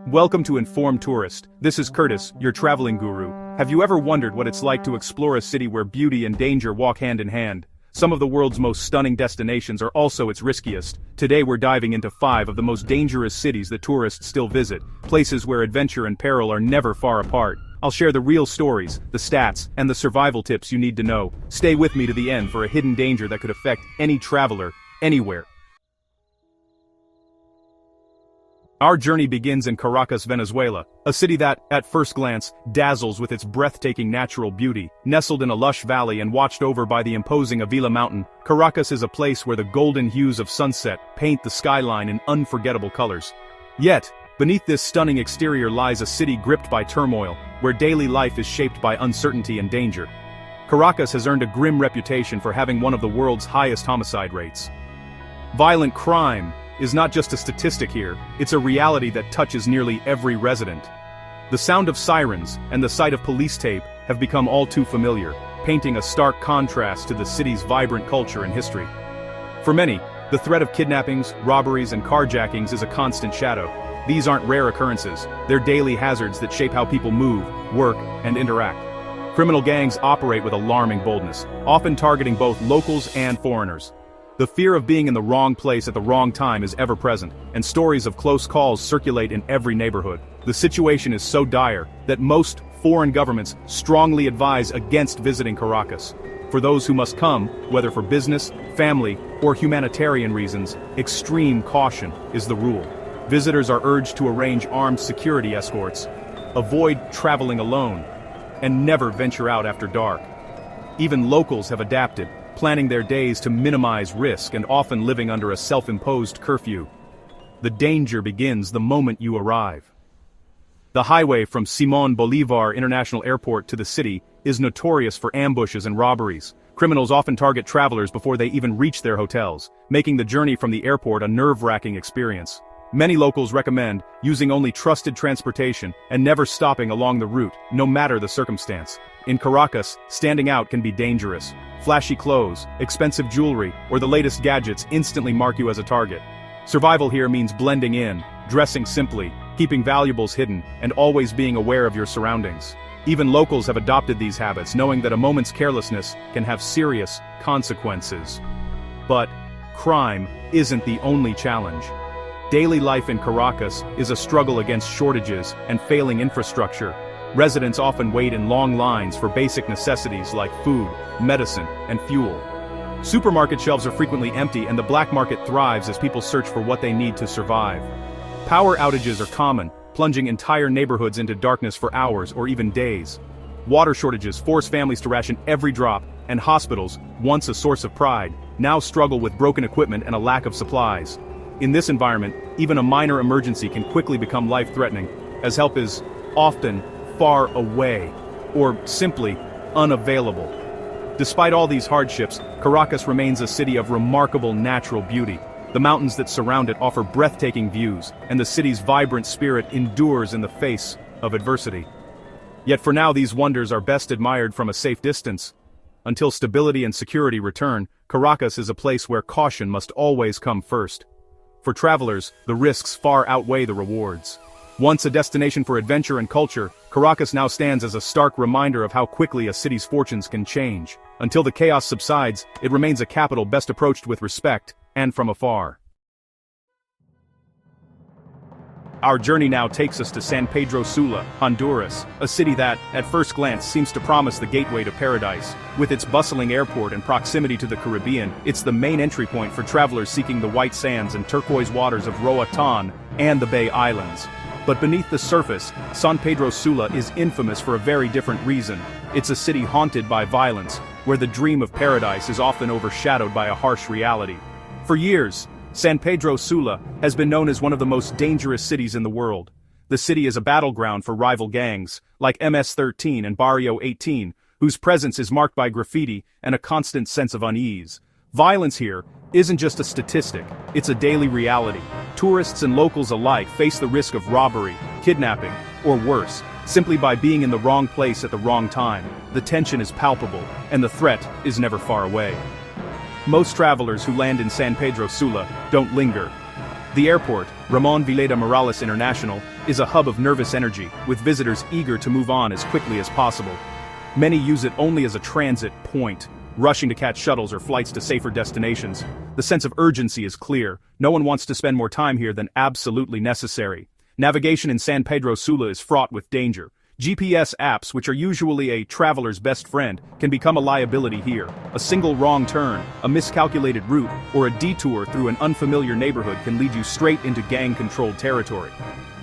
Welcome to Informed Tourist. This is Curtis, your traveling guru. Have you ever wondered what it's like to explore a city where beauty and danger walk hand in hand? Some of the world's most stunning destinations are also its riskiest. Today we're diving into 5 of the most dangerous cities that tourists still visit, places where adventure and peril are never far apart. I'll share the real stories, the stats, and the survival tips you need to know. Stay with me to the end for a hidden danger that could affect any traveler, anywhere. Our journey begins in Caracas, Venezuela, a city that, at first glance, dazzles with its breathtaking natural beauty. Nestled in a lush valley and watched over by the imposing Avila Mountain, Caracas is a place where the golden hues of sunset paint the skyline in unforgettable colors. Yet, beneath this stunning exterior lies a city gripped by turmoil, where daily life is shaped by uncertainty and danger. Caracas has earned a grim reputation for having one of the world's highest homicide rates. Violent crime is not just a statistic here, it's a reality that touches nearly every resident. The sound of sirens and the sight of police tape have become all too familiar, painting a stark contrast to the city's vibrant culture and history. For many, the threat of kidnappings, robberies, and carjackings is a constant shadow. These aren't rare occurrences, they're daily hazards that shape how people move, work, and interact. Criminal gangs operate with alarming boldness, often targeting both locals and foreigners. The fear of being in the wrong place at the wrong time is ever present, and stories of close calls circulate in every neighborhood. The situation is so dire that most foreign governments strongly advise against visiting Caracas. For those who must come, whether for business, family, or humanitarian reasons, extreme caution is the rule. Visitors are urged to arrange armed security escorts, avoid traveling alone, and never venture out after dark. Even locals have adapted, planning their days to minimize risk and often living under a self-imposed curfew. The danger begins the moment you arrive. The highway from Simón Bolívar International Airport to the city is notorious for ambushes and robberies. Criminals often target travelers before they even reach their hotels, making the journey from the airport a nerve-wracking experience. Many locals recommend using only trusted transportation and never stopping along the route, no matter the circumstance. In Caracas, standing out can be dangerous. Flashy clothes, expensive jewelry, or the latest gadgets instantly mark you as a target. Survival here means blending in, dressing simply, keeping valuables hidden, and always being aware of your surroundings. Even locals have adopted these habits, knowing that a moment's carelessness can have serious consequences. But crime isn't the only challenge. Daily life in Caracas is a struggle against shortages and failing infrastructure. Residents often wait in long lines for basic necessities like food, medicine, and fuel. Supermarket shelves are frequently empty and the black market thrives as people search for what they need to survive. Power outages are common, plunging entire neighborhoods into darkness for hours or even days. Water shortages force families to ration every drop, and hospitals, once a source of pride, now struggle with broken equipment and a lack of supplies. In this environment, even a minor emergency can quickly become life-threatening, as help is often far away, or simply unavailable. Despite all these hardships, Caracas remains a city of remarkable natural beauty. The mountains that surround it offer breathtaking views, and the city's vibrant spirit endures in the face of adversity. Yet for now these wonders are best admired from a safe distance. Until stability and security return, Caracas is a place where caution must always come first. For travelers, the risks far outweigh the rewards. Once a destination for adventure and culture, Caracas now stands as a stark reminder of how quickly a city's fortunes can change. Until the chaos subsides, it remains a capital best approached with respect, and from afar. Our journey now takes us to San Pedro Sula, Honduras, a city that, at first glance, seems to promise the gateway to paradise. With its bustling airport and proximity to the Caribbean, it's the main entry point for travelers seeking the white sands and turquoise waters of Roatán and the Bay Islands. But beneath the surface, San Pedro Sula is infamous for a very different reason. It's a city haunted by violence, where the dream of paradise is often overshadowed by a harsh reality. For years, San Pedro Sula has been known as one of the most dangerous cities in the world. The city is a battleground for rival gangs, like MS-13 and Barrio 18, whose presence is marked by graffiti and a constant sense of unease. Violence here isn't just a statistic, it's a daily reality. Tourists and locals alike face the risk of robbery, kidnapping, or worse, simply by being in the wrong place at the wrong time. The tension is palpable, and the threat is never far away. Most travelers who land in San Pedro Sula don't linger. The airport, Ramon Villeda Morales International, is a hub of nervous energy, with visitors eager to move on as quickly as possible. Many use it only as a transit point, rushing to catch shuttles or flights to safer destinations. The sense of urgency is clear. No one wants to spend more time here than absolutely necessary. Navigation in San Pedro Sula is fraught with danger. GPS apps, which are usually a traveler's best friend, can become a liability here. A single wrong turn, a miscalculated route, or a detour through an unfamiliar neighborhood can lead you straight into gang-controlled territory.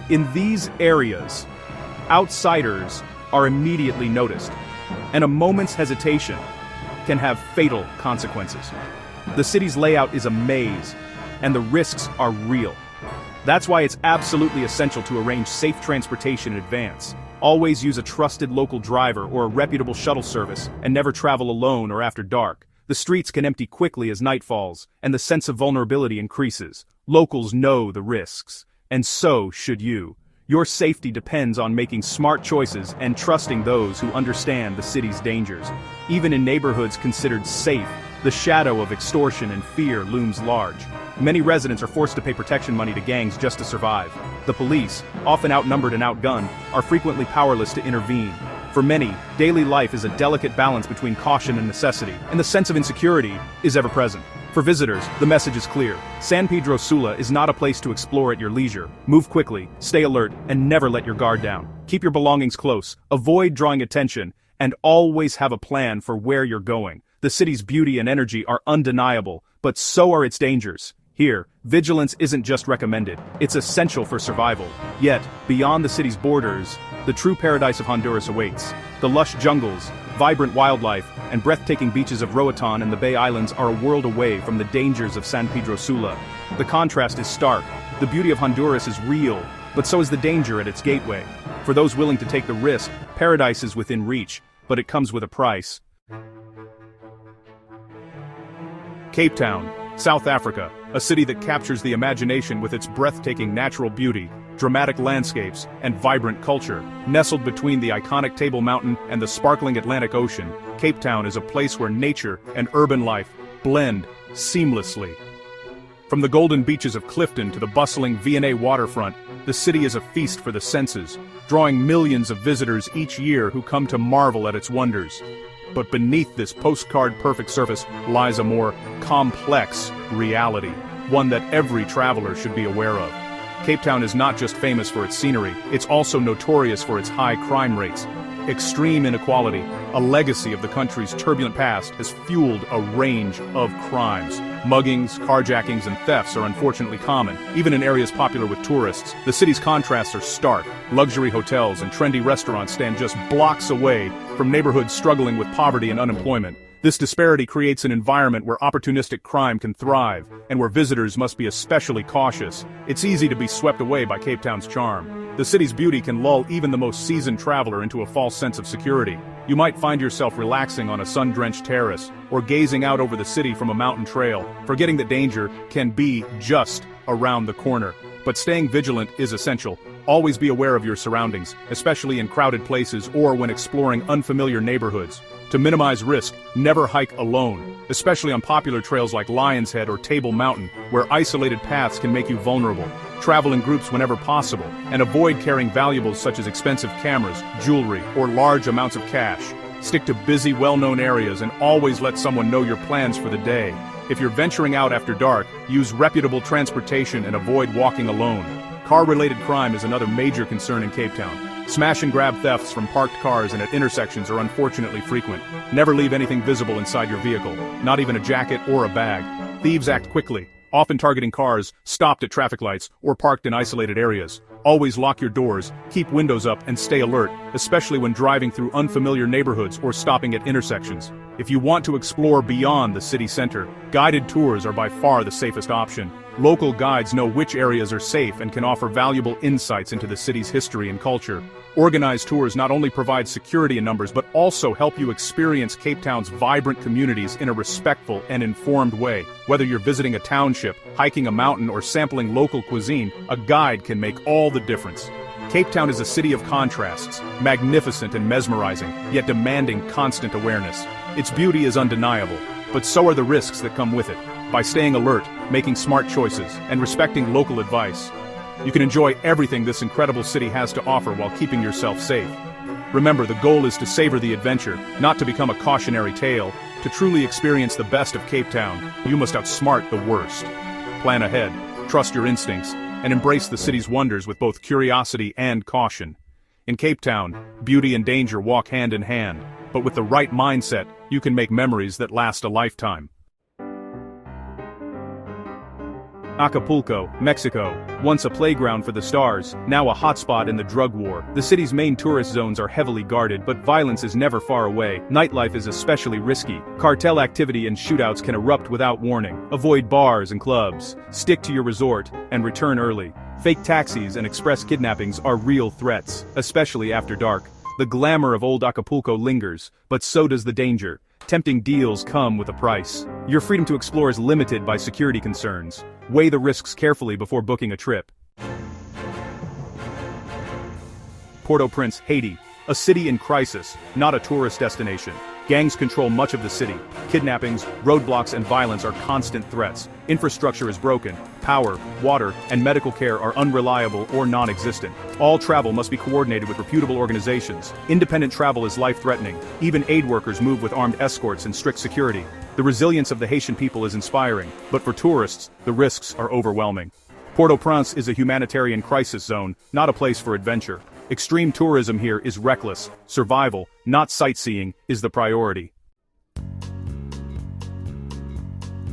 In these areas, outsiders are immediately noticed, and a moment's hesitation can have fatal consequences. The city's layout is a maze, and the risks are real. That's why it's absolutely essential to arrange safe transportation in advance. Always use a trusted local driver or a reputable shuttle service, and never travel alone or after dark. The streets can empty quickly as night falls, and the sense of vulnerability increases. Locals know the risks, and so should you. Your safety depends on making smart choices and trusting those who understand the city's dangers. Even in neighborhoods considered safe, the shadow of extortion and fear looms large. Many residents are forced to pay protection money to gangs just to survive. The police, often outnumbered and outgunned, are frequently powerless to intervene. For many, daily life is a delicate balance between caution and necessity, and the sense of insecurity is ever present. For visitors, the message is clear. San Pedro Sula is not a place to explore at your leisure. Move quickly, stay alert, and never let your guard down. Keep your belongings close, avoid drawing attention, and always have a plan for where you're going. The city's beauty and energy are undeniable, but so are its dangers. Here, vigilance isn't just recommended, it's essential for survival. Yet, beyond the city's borders, the true paradise of Honduras awaits. The lush jungles, vibrant wildlife, and breathtaking beaches of Roatan and the Bay Islands are a world away from the dangers of San Pedro Sula. The contrast is stark. The beauty of Honduras is real, but so is the danger at its gateway. For those willing to take the risk, paradise is within reach, but it comes with a price. Cape Town, South Africa, a city that captures the imagination with its breathtaking natural beauty, dramatic landscapes, and vibrant culture. Nestled between the iconic Table Mountain and the sparkling Atlantic Ocean, Cape Town is a place where nature and urban life blend seamlessly. From the golden beaches of Clifton to the bustling V&A waterfront, the city is a feast for the senses, drawing millions of visitors each year who come to marvel at its wonders. But beneath this postcard-perfect surface lies a more complex reality, one that every traveler should be aware of. Cape Town is not just famous for its scenery, it's also notorious for its high crime rates. Extreme inequality, a legacy of the country's turbulent past, has fueled a range of crimes. Muggings, carjackings, and thefts are unfortunately common, even in areas popular with tourists. The city's contrasts are stark. Luxury hotels and trendy restaurants stand just blocks away from neighborhoods struggling with poverty and unemployment. This disparity creates an environment where opportunistic crime can thrive, and where visitors must be especially cautious. It's easy to be swept away by Cape Town's charm. The city's beauty can lull even the most seasoned traveler into a false sense of security. You might find yourself relaxing on a sun-drenched terrace, or gazing out over the city from a mountain trail, forgetting that danger can be just around the corner. But staying vigilant is essential. Always be aware of your surroundings, especially in crowded places or when exploring unfamiliar neighborhoods. To minimize risk, never hike alone, especially on popular trails like Lion's Head or Table Mountain, where isolated paths can make you vulnerable. Travel in groups whenever possible, and avoid carrying valuables such as expensive cameras, jewelry, or large amounts of cash. Stick to busy, well-known areas and always let someone know your plans for the day. If you're venturing out after dark, use reputable transportation and avoid walking alone. Car-related crime is another major concern in Cape Town. Smash-and-grab thefts from parked cars and at intersections are unfortunately frequent. Never leave anything visible inside your vehicle, not even a jacket or a bag. Thieves act quickly, often targeting cars stopped at traffic lights or parked in isolated areas. Always lock your doors, keep windows up, and stay alert, especially when driving through unfamiliar neighborhoods or stopping at intersections. If you want to explore beyond the city center, guided tours are by far the safest option. Local guides know which areas are safe and can offer valuable insights into the city's history and culture. Organized tours not only provide security in numbers but also help you experience Cape Town's vibrant communities in a respectful and informed way. Whether you're visiting a township, hiking a mountain, or sampling local cuisine, a guide can make all the difference. Cape Town is a city of contrasts, magnificent and mesmerizing, yet demanding constant awareness. Its beauty is undeniable, but so are the risks that come with it. By staying alert, making smart choices, and respecting local advice. You can enjoy everything this incredible city has to offer while keeping yourself safe. Remember, the goal is to savor the adventure, not to become a cautionary tale. To truly experience the best of Cape Town, you must outsmart the worst. Plan ahead, trust your instincts, and embrace the city's wonders with both curiosity and caution. In Cape Town, beauty and danger walk hand in hand, but with the right mindset, you can make memories that last a lifetime. Acapulco, Mexico, once a playground for the stars, now a hotspot in the drug war. The city's main tourist zones are heavily guarded, but violence is never far away. Nightlife is especially risky. Cartel activity and shootouts can erupt without warning. Avoid bars and clubs. Stick to your resort, and return early. Fake taxis and express kidnappings are real threats, especially after dark. The glamour of old Acapulco lingers, but so does the danger. Tempting deals come with a price. Your freedom to explore is limited by security concerns. Weigh the risks carefully before booking a trip. Port-au-Prince, Haiti, a city in crisis, not a tourist destination. Gangs control much of the city. Kidnappings, roadblocks, and violence are constant threats. Infrastructure is broken. Power, water, and medical care are unreliable or non-existent. All travel must be coordinated with reputable organizations. Independent travel is life-threatening. Even aid workers move with armed escorts and strict security. The resilience of the Haitian people is inspiring, but for tourists, the risks are overwhelming. Port-au-Prince is a humanitarian crisis zone, not a place for adventure. Extreme tourism here is reckless. Survival, not sightseeing, is the priority.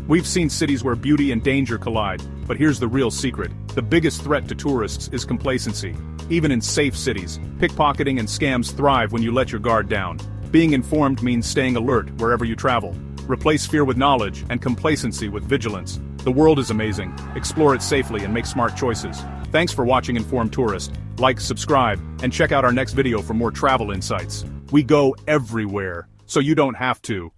We've seen cities where beauty and danger collide, but here's the real secret. The biggest threat to tourists is complacency. Even in safe cities, pickpocketing and scams thrive when you let your guard down. Being informed means staying alert wherever you travel. Replace fear with knowledge and complacency with vigilance. The world is amazing. Explore it safely and make smart choices. Thanks for watching Informed Tourist. Like, subscribe, and check out our next video for more travel insights. We go everywhere, so you don't have to.